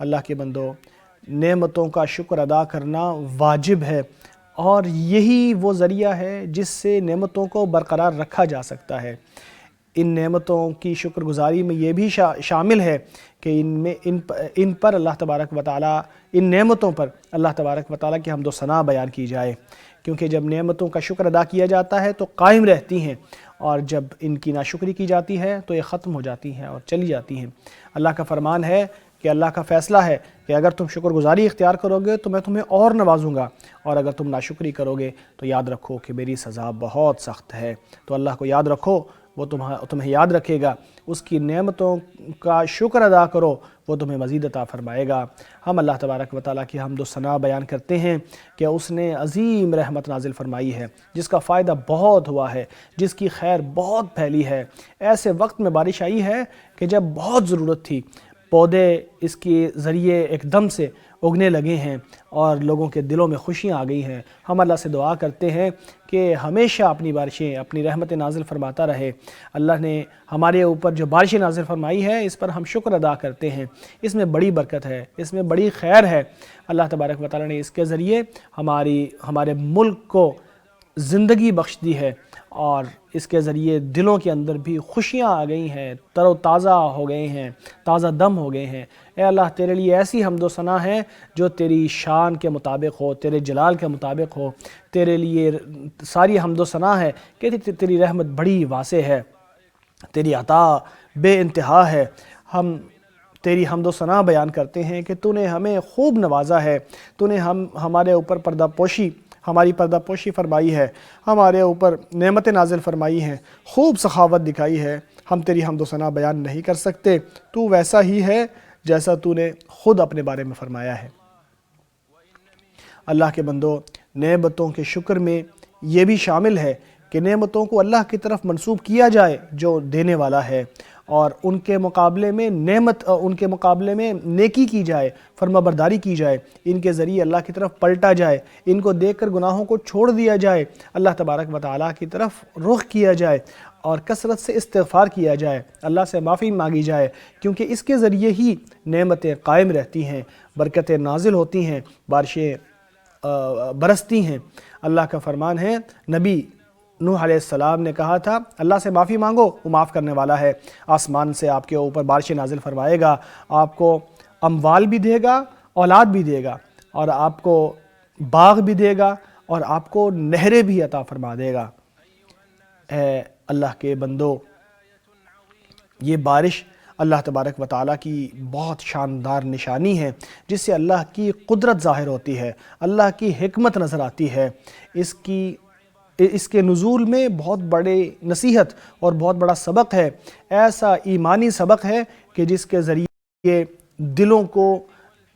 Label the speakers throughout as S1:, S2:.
S1: اللہ کے بندو، نعمتوں کا شکر ادا کرنا واجب ہے، اور یہی وہ ذریعہ ہے جس سے نعمتوں کو برقرار رکھا جا سکتا ہے۔ ان نعمتوں کی شکر گزاری میں یہ بھی شامل ہے کہ ان پر اللہ تبارک و تعالیٰ، ان نعمتوں پر اللہ تبارک و تعالیٰ کی حمد و ثنا بیان کی جائے، کیونکہ جب نعمتوں کا شکر ادا کیا جاتا ہے تو قائم رہتی ہیں، اور جب ان کی ناشکری کی جاتی ہے تو یہ ختم ہو جاتی ہیں اور چلی جاتی ہیں۔ اللہ کا فرمان ہے کہ اللہ کا فیصلہ ہے کہ اگر تم شکر گزاری اختیار کرو گے تو میں تمہیں اور نوازوں گا، اور اگر تم ناشکری کرو گے تو یاد رکھو کہ میری سزا بہت سخت ہے۔ تو اللہ کو یاد رکھو، وہ تمہیں یاد رکھے گا، اس کی نعمتوں کا شکر ادا کرو، وہ تمہیں مزید عطا فرمائے گا۔ ہم اللہ تبارک و تعالیٰ کی حمد و ثنا بیان کرتے ہیں کہ اس نے عظیم رحمت نازل فرمائی ہے، جس کا فائدہ بہت ہوا ہے، جس کی خیر بہت پھیلی ہے۔ ایسے وقت میں بارش آئی ہے کہ جب بہت ضرورت تھی، پودے اس کے ذریعے ایک دم سے اگنے لگے ہیں اور لوگوں کے دلوں میں خوشیاں آ گئی ہیں۔ ہم اللہ سے دعا کرتے ہیں کہ ہمیشہ اپنی بارشیں، اپنی رحمت نازل فرماتا رہے۔ اللہ نے ہمارے اوپر جو بارشیں نازل فرمائی ہے، اس پر ہم شکر ادا کرتے ہیں، اس میں بڑی برکت ہے، اس میں بڑی خیر ہے۔ اللہ تبارک و تعالیٰ نے اس کے ذریعے ہمارے ملک کو زندگی بخش دی ہے، اور اس کے ذریعے دلوں کے اندر بھی خوشیاں آ گئی ہیں، تر و تازہ ہو گئے ہیں، تازہ دم ہو گئے ہیں۔ اے اللہ، تیرے لیے ایسی حمد و ثنا ہے جو تیری شان کے مطابق ہو، تیرے جلال کے مطابق ہو۔ تیرے لیے ساری حمد و ثنا ہے کہ تیری رحمت بڑی واسع ہے، تیری عطا بے انتہا ہے۔ ہم تیری حمد و ثنا بیان کرتے ہیں کہ تو نے ہمیں خوب نوازا ہے، تو نے ہمارے اوپر ہماری پردہ پوشی فرمائی ہے، ہمارے اوپر نعمت نازل فرمائی ہیں، خوب سخاوت دکھائی ہے۔ ہم تیری حمد و ثنا بیان نہیں کر سکتے، تو ویسا ہی ہے جیسا تو نے خود اپنے بارے میں فرمایا ہے۔ اللہ کے بندو، نعمتوں کے شکر میں یہ بھی شامل ہے کہ نعمتوں کو اللہ کی طرف منسوب کیا جائے جو دینے والا ہے، اور ان کے مقابلے میں نیکی کی جائے، فرما برداری کی جائے، ان کے ذریعے اللہ کی طرف پلٹا جائے، ان کو دیکھ کر گناہوں کو چھوڑ دیا جائے، اللہ تبارک و تعالیٰ کی طرف رخ کیا جائے، اور کثرت سے استغفار کیا جائے، اللہ سے معافی مانگی جائے، کیونکہ اس کے ذریعے ہی نعمتیں قائم رہتی ہیں، برکتیں نازل ہوتی ہیں، بارشیں برستی ہیں۔ اللہ کا فرمان ہے، نبی نوح علیہ السلام نے کہا تھا، اللہ سے معافی مانگو، وہ معاف کرنے والا ہے، آسمان سے آپ کے اوپر بارشیں نازل فرمائے گا، آپ کو اموال بھی دے گا، اولاد بھی دے گا، اور آپ کو باغ بھی دے گا، اور آپ کو نہریں بھی عطا فرما دے گا۔ اے اللہ کے بندو، یہ بارش اللہ تبارک و تعالیٰ کی بہت شاندار نشانی ہے، جس سے اللہ کی قدرت ظاہر ہوتی ہے، اللہ کی حکمت نظر آتی ہے۔ اس کے نزول میں بہت بڑے نصیحت اور بہت بڑا سبق ہے، ایسا ایمانی سبق ہے کہ جس کے ذریعے دلوں کو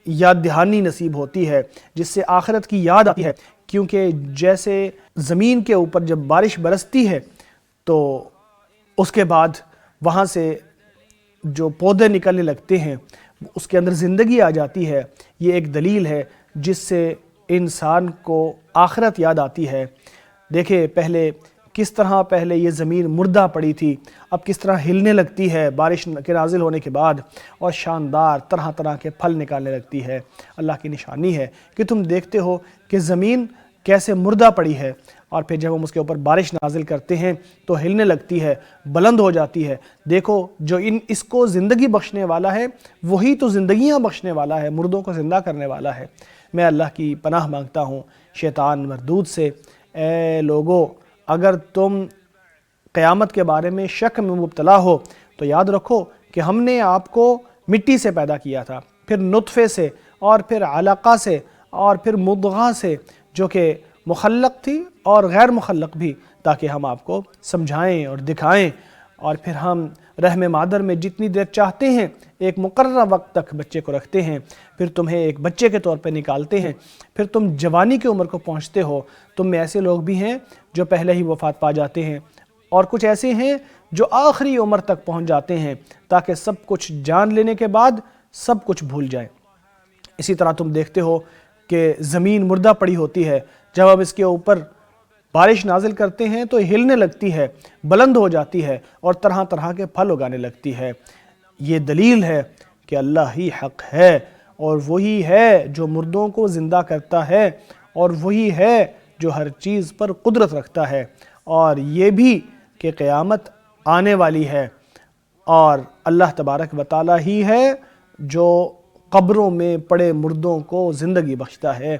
S1: یاد دہانی نصیب ہوتی ہے، جس سے آخرت کی یاد آتی ہے، کیونکہ جیسے زمین کے اوپر جب بارش برستی ہے تو اس کے بعد وہاں سے جو پودے نکلنے لگتے ہیں، اس کے اندر زندگی آ جاتی ہے۔ یہ ایک دلیل ہے جس سے انسان کو آخرت یاد آتی ہے۔ دیکھیں کس طرح پہلے یہ زمین مردہ پڑی تھی، اب کس طرح ہلنے لگتی ہے بارش کے نازل ہونے کے بعد، اور شاندار طرح طرح کے پھل نکالنے لگتی ہے۔ اللہ کی نشانی ہے کہ تم دیکھتے ہو کہ زمین کیسے مردہ پڑی ہے، اور پھر جب ہم اس کے اوپر بارش نازل کرتے ہیں تو ہلنے لگتی ہے، بلند ہو جاتی ہے۔ دیکھو، جو اس کو زندگی بخشنے والا ہے وہی تو زندگیاں بخشنے والا ہے، مردوں کو زندہ کرنے والا ہے۔ میں اللہ کی پناہ مانگتا ہوں شیطان مردود سے۔ اے لوگو، اگر تم قیامت کے بارے میں شک میں مبتلا ہو تو یاد رکھو کہ ہم نے آپ کو مٹی سے پیدا کیا تھا، پھر نطفے سے، اور پھر علقہ سے، اور پھر مضغہ سے، جو کہ مخلق تھی اور غیر مخلق بھی، تاکہ ہم آپ کو سمجھائیں اور دکھائیں، اور پھر ہم رحم مادر میں جتنی دیر چاہتے ہیں ایک مقررہ وقت تک بچے کو رکھتے ہیں، پھر تمہیں ایک بچے کے طور پہ نکالتے ہیں، پھر تم جوانی کی عمر کو پہنچتے ہو۔ تم میں ایسے لوگ بھی ہیں جو پہلے ہی وفات پا جاتے ہیں، اور کچھ ایسے ہیں جو آخری عمر تک پہنچ جاتے ہیں، تاکہ سب کچھ جان لینے کے بعد سب کچھ بھول جائیں۔ اسی طرح تم دیکھتے ہو کہ زمین مردہ پڑی ہوتی ہے، جب اب اس کے اوپر بارش نازل کرتے ہیں تو ہلنے لگتی ہے، بلند ہو جاتی ہے، اور طرح طرح کے پھل اگانے لگتی ہے۔ یہ دلیل ہے کہ اللہ ہی حق ہے، اور وہی ہے جو مردوں کو زندہ کرتا ہے، اور وہی ہے جو ہر چیز پر قدرت رکھتا ہے، اور یہ بھی کہ قیامت آنے والی ہے، اور اللہ تبارک و تعالی ہی ہے جو قبروں میں پڑے مردوں کو زندگی بخشتا ہے۔